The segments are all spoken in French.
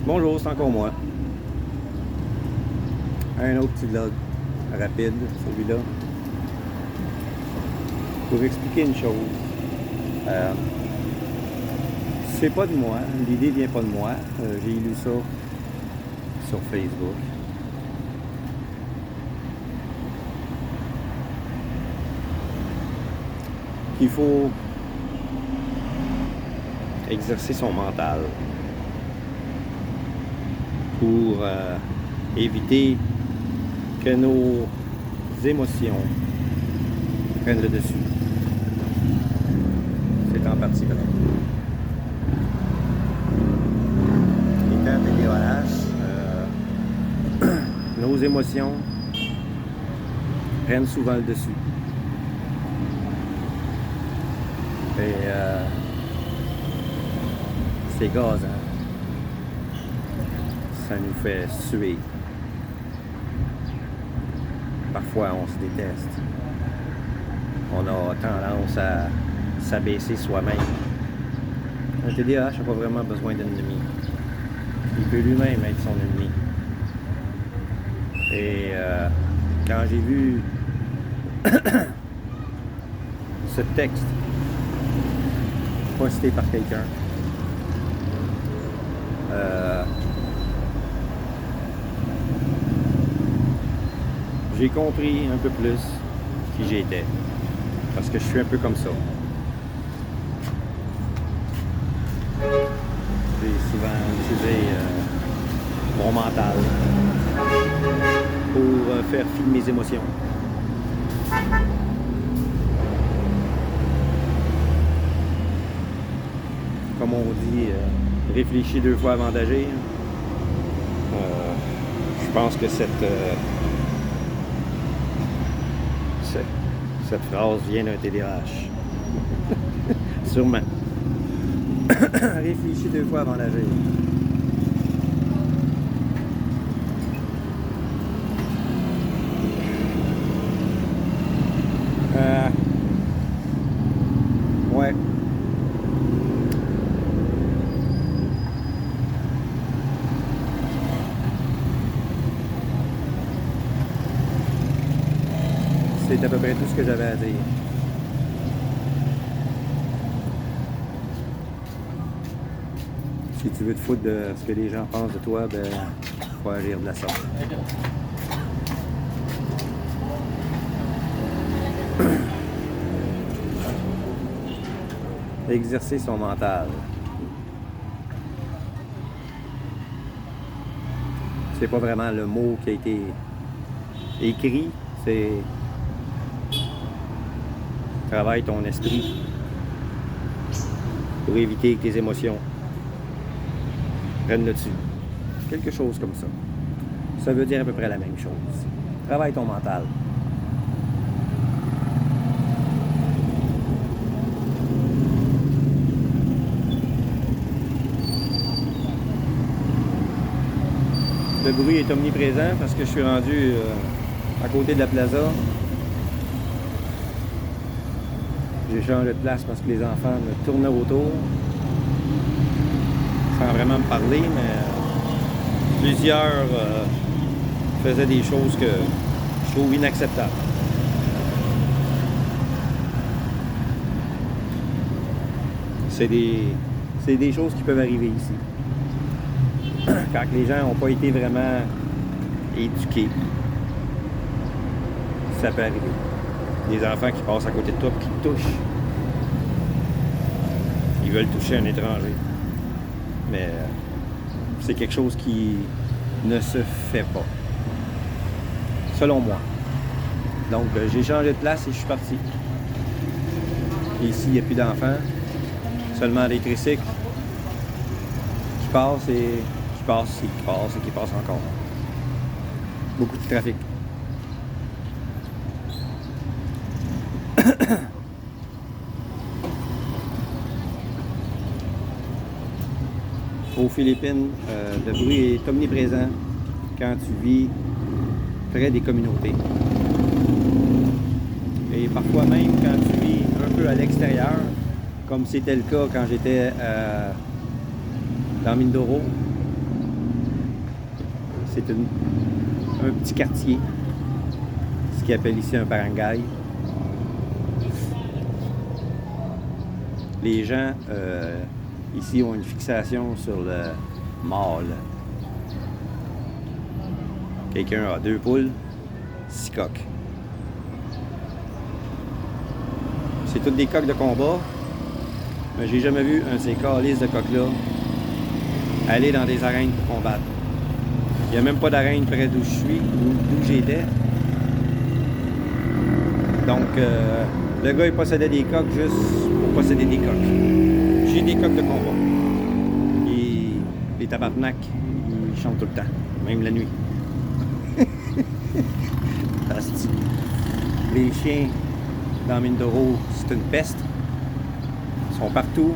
Bonjour, c'est encore moi. Un autre petit vlog rapide, celui-là. Pour expliquer une chose. C'est pas de moi, l'idée vient pas de moi. J'ai lu ça sur Facebook. Qu'il faut exercer son mental pour éviter que nos émotions prennent le dessus. C'est en partie vrai. Étant TDAH, nos émotions prennent souvent le dessus. Et c'est gazant. Ça nous fait suer. Parfois, on se déteste. On a tendance à s'abaisser soi-même. Un TDAH n'a pas vraiment besoin d'ennemi. Il peut lui-même être son ennemi. Et quand j'ai vu ce texte posté par quelqu'un, j'ai compris un peu plus qui j'étais. Parce que je suis un peu comme ça. J'ai souvent utilisé mon mental pour faire fi de mes émotions. Comme on dit, réfléchis 2 fois avant d'agir. Je pense que cette phrase vient d'un TDAH. Sûrement. Réfléchis 2 fois avant d'agir. Ouais. C'est à peu près tout ce que j'avais à dire. Si tu veux te foutre de ce que les gens pensent de toi, ben, faut agir de la sorte. Exercer son mental. C'est pas vraiment le mot qui a été écrit, c'est travaille ton esprit pour éviter que tes émotions prennent le dessus. Quelque chose comme ça. Ça veut dire à peu près la même chose. Travaille ton mental. Le bruit est omniprésent parce que je suis rendu à côté de la plaza. J'ai changé de place parce que les enfants me tournaient autour. Sans vraiment me parler, mais plusieurs faisaient des choses que je trouve inacceptables. C'est des choses qui peuvent arriver ici. Quand les gens n'ont pas été vraiment éduqués, ça peut arriver. Des enfants qui passent à côté de toi et qui te touchent. Ils veulent toucher un étranger. Mais c'est quelque chose qui ne se fait pas. Selon moi. Donc, j'ai changé de place et je suis parti. Et ici, il n'y a plus d'enfants. Seulement des tricycles qui passent et qui passent et qui passent et qui passent encore. Beaucoup de trafic. Aux Philippines, le bruit est omniprésent quand tu vis près des communautés. Et parfois même quand tu vis un peu à l'extérieur, comme c'était le cas quand j'étais dans Mindoro, C'est un petit quartier, ce qu'ils appellent ici un barangay. Les gens ici ont une fixation sur le mâle. Quelqu'un a 2 poules, 6 coqs. C'est toutes des coqs de combat, mais j'ai jamais vu un de ces calices de coqs-là aller dans des arènes pour combattre. Il n'y a même pas d'arène près d'où je suis, d'où j'étais. Donc, le gars, il possédait des coqs juste pour posséder des coqs. J'ai des coqs de combat. Et les tabarnak, ils chantent tout le temps, même la nuit. Asti. Les chiens dans Mindoro, c'est une peste. Ils sont partout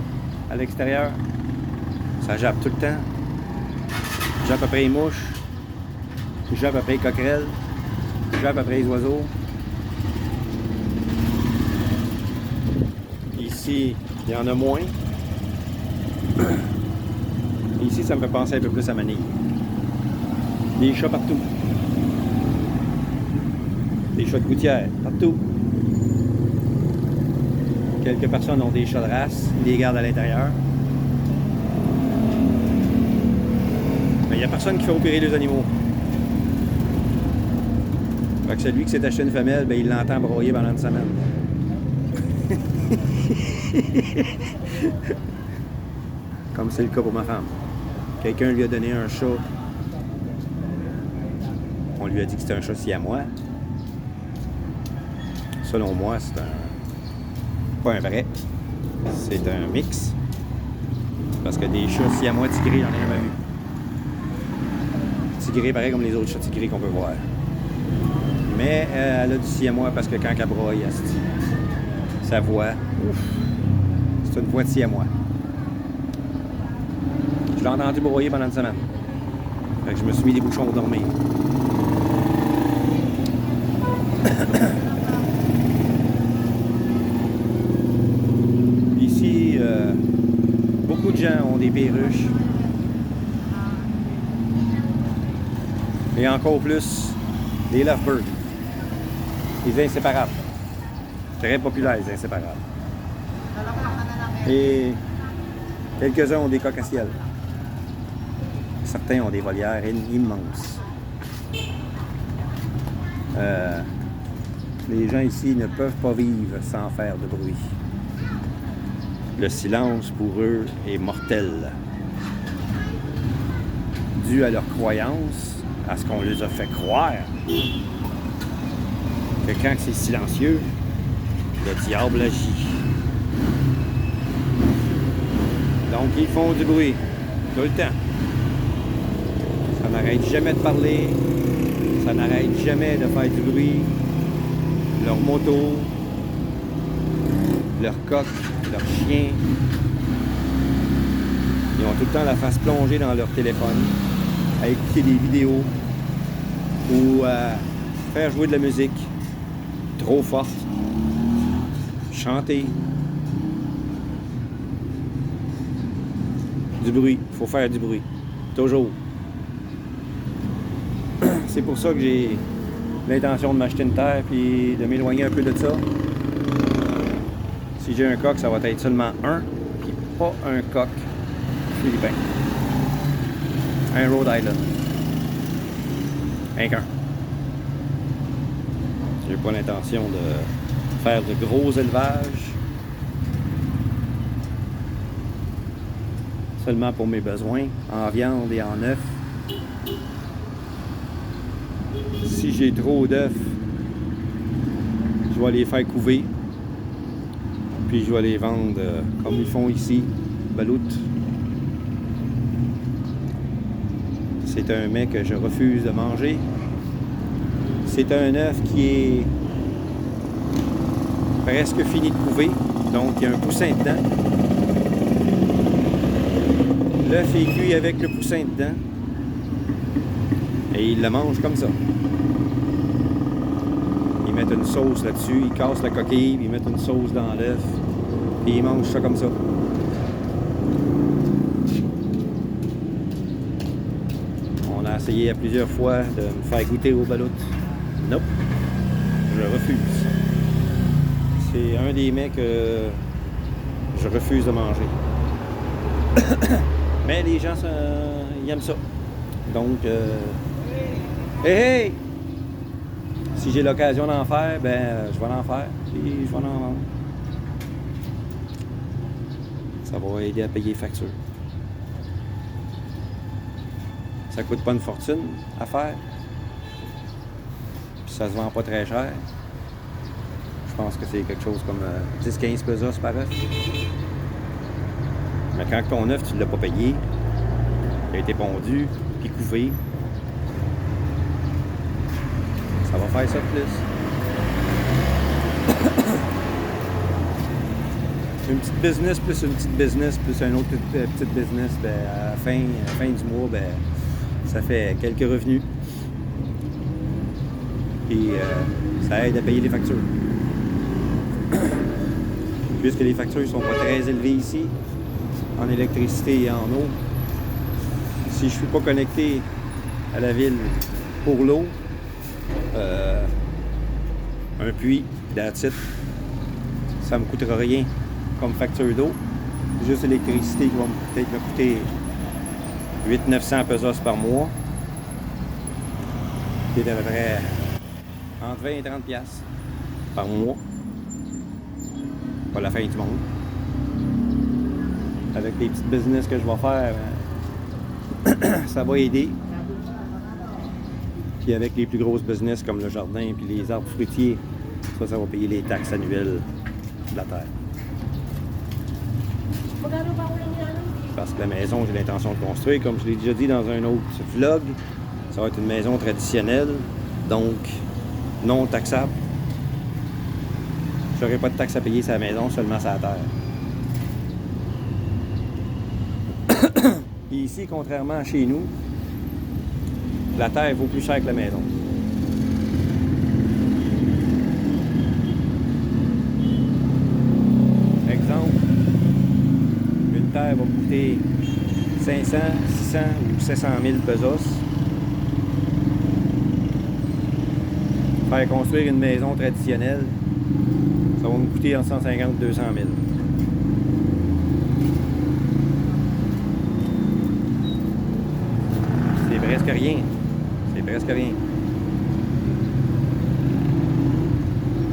à l'extérieur. Ça jappe tout le temps. Jappe après les mouches. Jappe après les coquerelles. Jappe après les oiseaux. Ici, il y en a moins. Ici, ça me fait penser un peu plus à Manille. Des chats partout. Des chats de gouttière, partout. Quelques personnes ont des chats de race, ils les gardent à l'intérieur. Mais il n'y a personne qui fait opérer les animaux. Fait que celui qui s'est acheté une femelle, ben, il l'entend broyer pendant une semaine. Comme c'est le cas pour ma femme. Quelqu'un lui a donné un chat. On lui a dit que c'était un chat siamois. Selon moi, c'est pas un vrai. C'est un mix. Parce que des chats siamois tigrés, j'en ai jamais vu. Tigrés pareil comme les autres chats tigrés qu'on peut voir. Mais elle a du siamois parce que quand elle broye, sa voix, ouf, c'est une voix de siamois. Je l'ai entendu broyer pendant une semaine. Fait que je me suis mis des bouchons pour dormir. Ici, beaucoup de gens ont des perruches. Et encore plus, des lovebirds. Les inséparables. Très populaires, les inséparables. Et quelques-uns ont des coqs à ciel. Certains ont des volières immenses. Les gens ici ne peuvent pas vivre sans faire de bruit. Le silence pour eux est mortel. Dû à leur croyance, à ce qu'on les a fait croire, que quand c'est silencieux, le diable agit. Donc ils font du bruit tout le temps. Ça n'arrête jamais de parler, ça n'arrête jamais de faire du bruit. Leur moto, leur coq, leurs chiens, ils ont tout le temps la face plongée dans leur téléphone à écouter des vidéos ou à faire jouer de la musique trop forte, chanter. Du bruit, il faut faire du bruit, toujours. C'est pour ça que j'ai l'intention de m'acheter une terre puis de m'éloigner un peu de ça. Si j'ai un coq, ça va être seulement un, puis pas un coq philippin. Un Rhode Island. Un qu'un. J'ai pas l'intention de faire de gros élevages. Seulement pour mes besoins, en viande et en œufs. Si j'ai trop d'œufs, je vais les faire couver. Puis je vais les vendre comme ils font ici, balout. C'est un mets que je refuse de manger. C'est un œuf qui est presque fini de couver, donc il y a un poussin dedans. L'œuf est cuit avec le poussin dedans. Et ils le mangent comme ça. Ils mettent une sauce là-dessus, ils cassent la coquille, puis ils mettent une sauce dans l'œuf, et ils mangent ça comme ça. On a essayé à plusieurs fois de me faire goûter aux baloutes. Nope. Je refuse. C'est un des mets que je refuse de manger. Mais les gens, ils aiment ça. Donc, hey, hey! Si j'ai l'occasion d'en faire, ben, je vais en faire. Puis, je vais en vendre. Ça va aider à payer les factures. Ça coûte pas une fortune à faire. Puis ça se vend pas très cher. Je pense que c'est quelque chose comme 10-15 pesos par œuf. Mais quand ton œuf, tu ne l'as pas payé, il a été pondu, puis couvé, ça va faire ça de plus. Une petite business plus une petite business plus un autre petite business, ben, à la fin du mois, ben, ça fait quelques revenus. Puis ça aide à payer les factures. Puisque les factures ne sont pas très élevées ici, en électricité et en eau, si je ne suis pas connecté à la ville pour l'eau, un puits, that's it, ça ne me coûtera rien comme facture d'eau. Juste l'électricité qui va peut-être me coûter 800-900 pesos par mois. C'est à peu près entre 20 et 30 piastres par mois. Pas la fin du monde. Avec les petites business que je vais faire, ça va aider. Puis avec les plus grosses business comme le jardin et les arbres fruitiers, ça va payer les taxes annuelles de la terre. Parce que la maison, j'ai l'intention de construire, comme je l'ai déjà dit dans un autre vlog, ça va être une maison traditionnelle, donc non taxable. Je n'aurai pas de taxes à payer sur la maison, seulement sur la terre. Et ici, contrairement à chez nous, la terre vaut plus cher que la maison. Exemple, une terre va coûter 500, 600 ou 700 000 pesos. Faire construire une maison traditionnelle, ça va me coûter entre 150 et 200 000. C'est presque rien. C'est presque rien.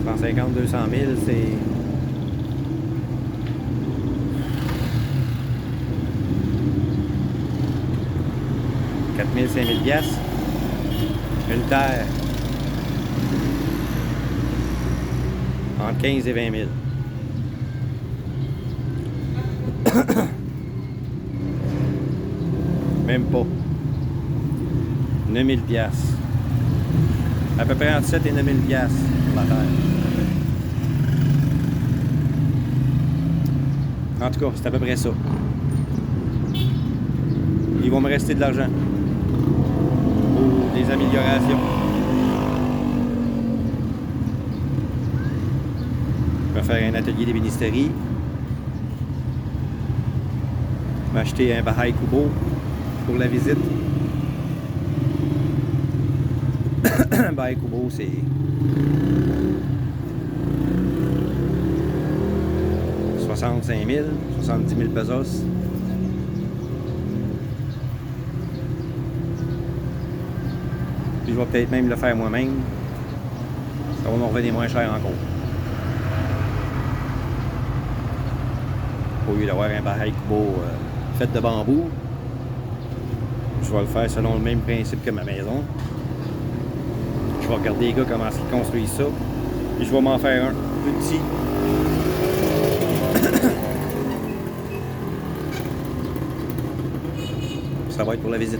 150 200 000, c'est... $4 000, 5 000 piastres. Une terre. Entre 15 et 20 000. Même pas. 9 000 piastres. À peu près entre 7 et 9 000 piastres pour la terre. En tout cas, c'est à peu près ça. Il va me rester de l'argent pour des améliorations. Je vais faire un atelier d'ébénisterie. M'acheter un Bahay Kubo pour la visite. Bahay Kubo, c'est 65 000, 70 000 pesos. Puis je vais peut-être même le faire moi-même. Ça va me revenir moins cher encore. Au lieu d'avoir un Bahay Kubo fait de bambou, je vais le faire selon le même principe que ma maison. Je vais regarder les gars comment ils construisent ça. Et je vais m'en faire un petit. Ça va être pour la visite.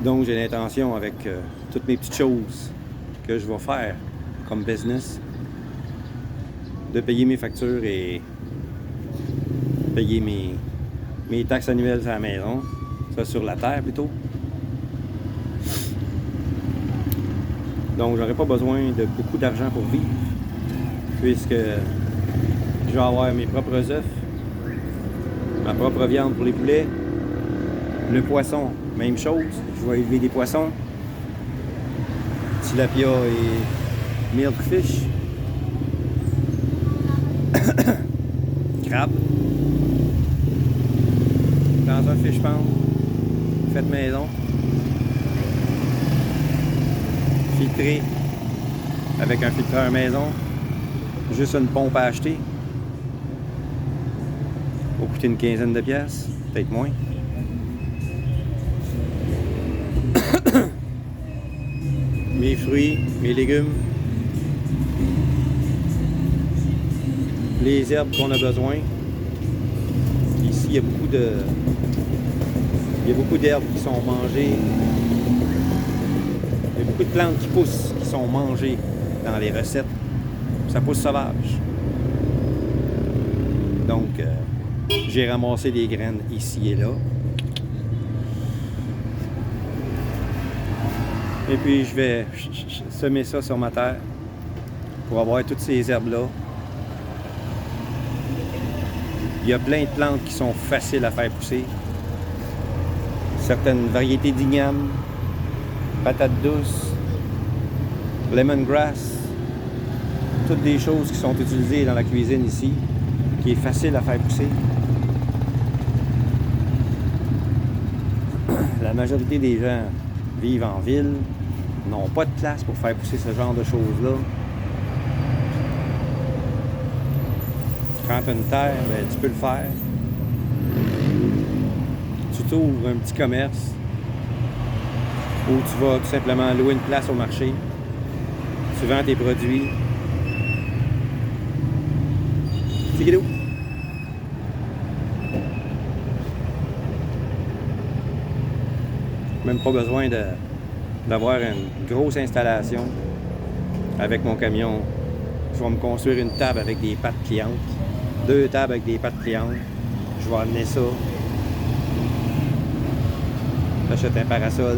Donc j'ai l'intention avec toutes mes petites choses que je vais faire comme business de payer mes factures et payer mes taxes annuelles sur la maison, ça sur la terre plutôt. Donc, j'aurai pas besoin de beaucoup d'argent pour vivre, puisque je vais avoir mes propres œufs, ma propre viande pour les poulets, le poisson, même chose, je vais élever des poissons, tilapia et milkfish, crabe, dans un fish pond, fait maison, filtré avec un filtreur maison, juste une pompe à acheter, va coûter une quinzaine de piastres, peut-être moins. Mes fruits, mes légumes, les herbes qu'on a besoin. Ici, il y a beaucoup d'herbes qui sont mangées. Il y a beaucoup de plantes qui poussent, qui sont mangées dans les recettes. Ça pousse sauvage. Donc, j'ai ramassé des graines ici et là. Et puis, je vais semer ça sur ma terre pour avoir toutes ces herbes-là. Il y a plein de plantes qui sont faciles à faire pousser. Certaines variétés d'igname, patates douces, lemongrass, toutes des choses qui sont utilisées dans la cuisine ici, qui est facile à faire pousser. La majorité des gens vivent en ville, n'ont pas de place pour faire pousser ce genre de choses-là. Quand tu as une terre, ben, tu peux le faire. Tu t'ouvres un petit commerce ou tu vas tout simplement louer une place au marché. Tu vends tes produits. C'est guidou. Même pas besoin d'avoir une grosse installation avec mon camion. Je vais me construire une table avec des pattes pliantes. 2 tables avec des pattes pliantes. Je vais amener ça. J'achète un parasol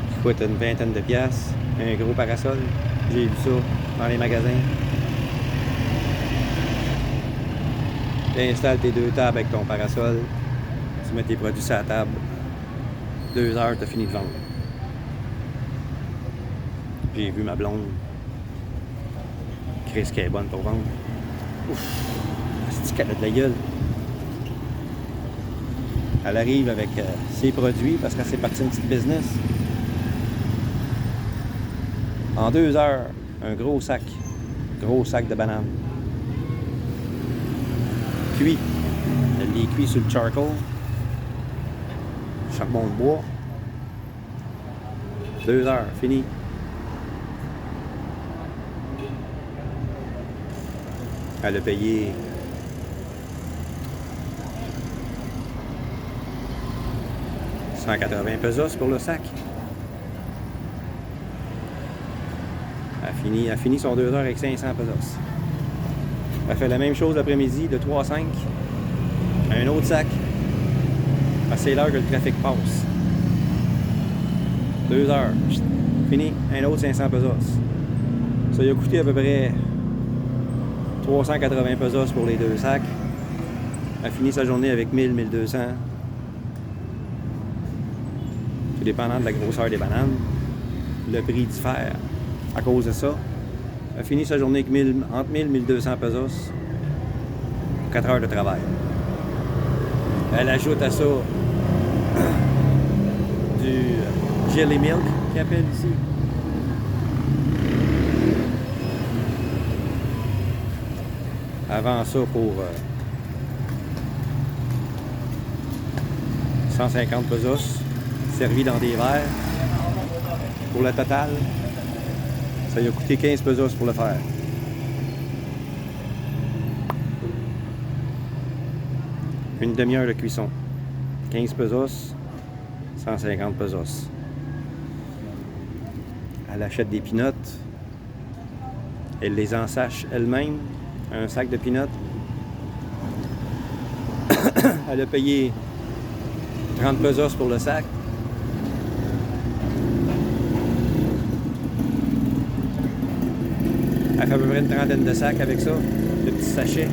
qui coûte une vingtaine de piastres. Un gros parasol. J'ai vu ça dans les magasins. Tu installes tes 2 tables avec ton parasol. Tu mets tes produits sur la table. 2 heures, tu as fini de vendre. J'ai vu ma blonde. Chris qui est bonne pour vendre. Ouf! C'est qu'elle a de la gueule. Elle arrive avec ses produits parce qu'elle s'est partie une petite business. En 2 heures, un gros sac de bananes. Cuit. Elle les cuit sur le charcoal. Charbon de bois. 2 heures, fini. Elle a payé 180 pesos pour le sac. Elle a fini son 2 heures avec 500 pesos. Elle fait la même chose l'après-midi de 3 à 5. Un autre sac. C'est l'heure que le trafic passe. 2 heures. Fini. Un autre 500 pesos. Ça lui a coûté à peu près 380 pesos pour les 2 sacs. Elle a fini sa journée avec 1000, 1200. Tout dépendant de la grosseur des bananes. Le prix diffère à cause de ça. Elle a fini sa journée avec entre 1000 et 1200 pesos. 4 heures de travail. Elle ajoute à ça du jelly milk qu'ils appellent ici. Avant ça pour 150 pesos, servi dans des verres. Pour le total, ça lui a coûté 15 pesos pour le faire. Une demi-heure de cuisson. 15 pesos, 150 pesos. Elle achète des peanuts. Elle les ensache elle-même. Un sac de peanuts. Elle a payé 30 pesos pour le sac. fait à peu près une trentaine de sacs avec ça, de petits sachets.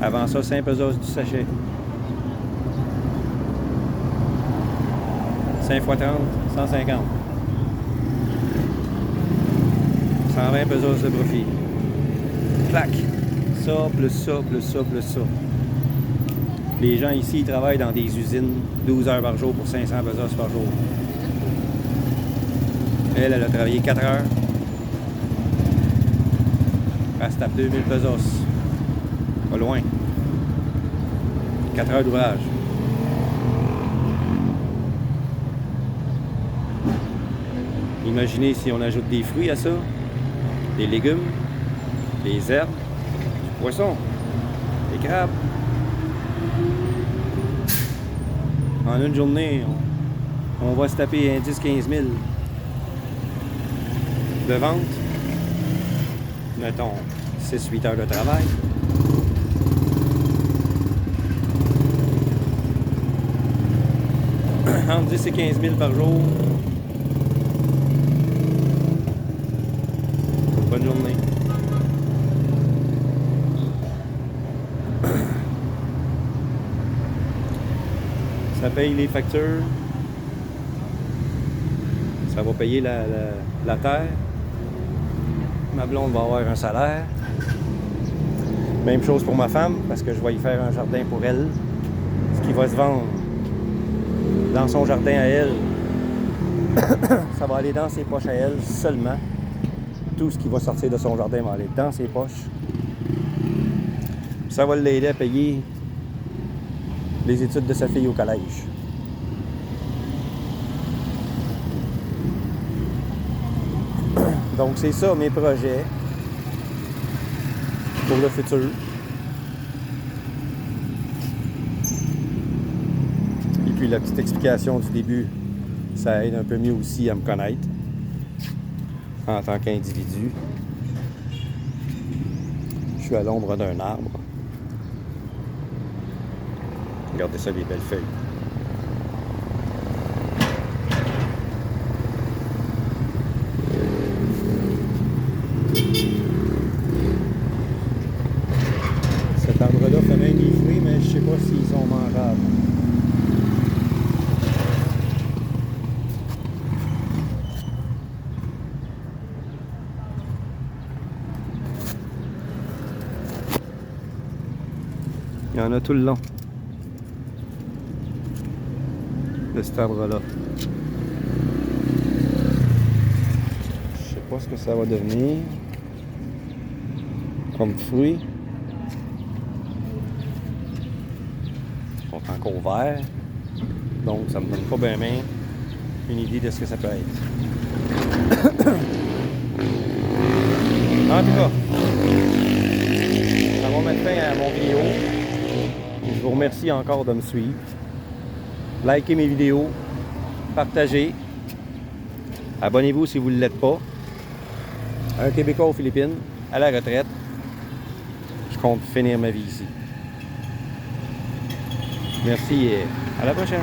Avant ça, 5 pesos du sachet. 5 x 30, 150. 120 pesos de profit. Clac! Ça, plus ça, plus ça, plus ça. Les gens ici, ils travaillent dans des usines 12 heures par jour pour 500 pesos par jour. Elle a travaillé 4 heures. Elle se tape 2000 pesos. Pas loin. 4 heures d'ouvrage. Imaginez si on ajoute des fruits à ça, des légumes, des herbes, du poisson, des crabes. En une journée, on va se taper 10-15 000 de vente. Mettons 6-8 heures de travail. Entre 10 et 15 000 par jour. Bonne journée. Ça paye les factures. Ça va payer la terre. Ma blonde va avoir un salaire. Même chose pour ma femme, parce que je vais y faire un jardin pour elle. Ce qui va se vendre dans son jardin à elle, ça va aller dans ses poches à elle seulement. Tout ce qui va sortir de son jardin va aller dans ses poches. Ça va l'aider à payer les études de sa fille au collège. Donc c'est ça mes projets pour le futur. Et puis la petite explication du début, ça aide un peu mieux aussi à me connaître en tant qu'individu. Je suis à l'ombre d'un arbre. Regardez ça, les belles feuilles. Cet arbre-là fait même des fruits, mais je sais pas s'ils sont mangeables. Il y en a tout le long de cet arbre-là. Je sais pas ce que ça va devenir comme fruit. Ils sont encore verts. Donc ça me donne pas bien une idée de ce que ça peut être. En tout cas, ça va mettre fin à mon vidéo. Je vous remercie encore de me suivre. Likez mes vidéos, partagez, abonnez-vous si vous ne l'êtes pas. Un Québécois aux Philippines, à la retraite. Je compte finir ma vie ici. Merci et à la prochaine.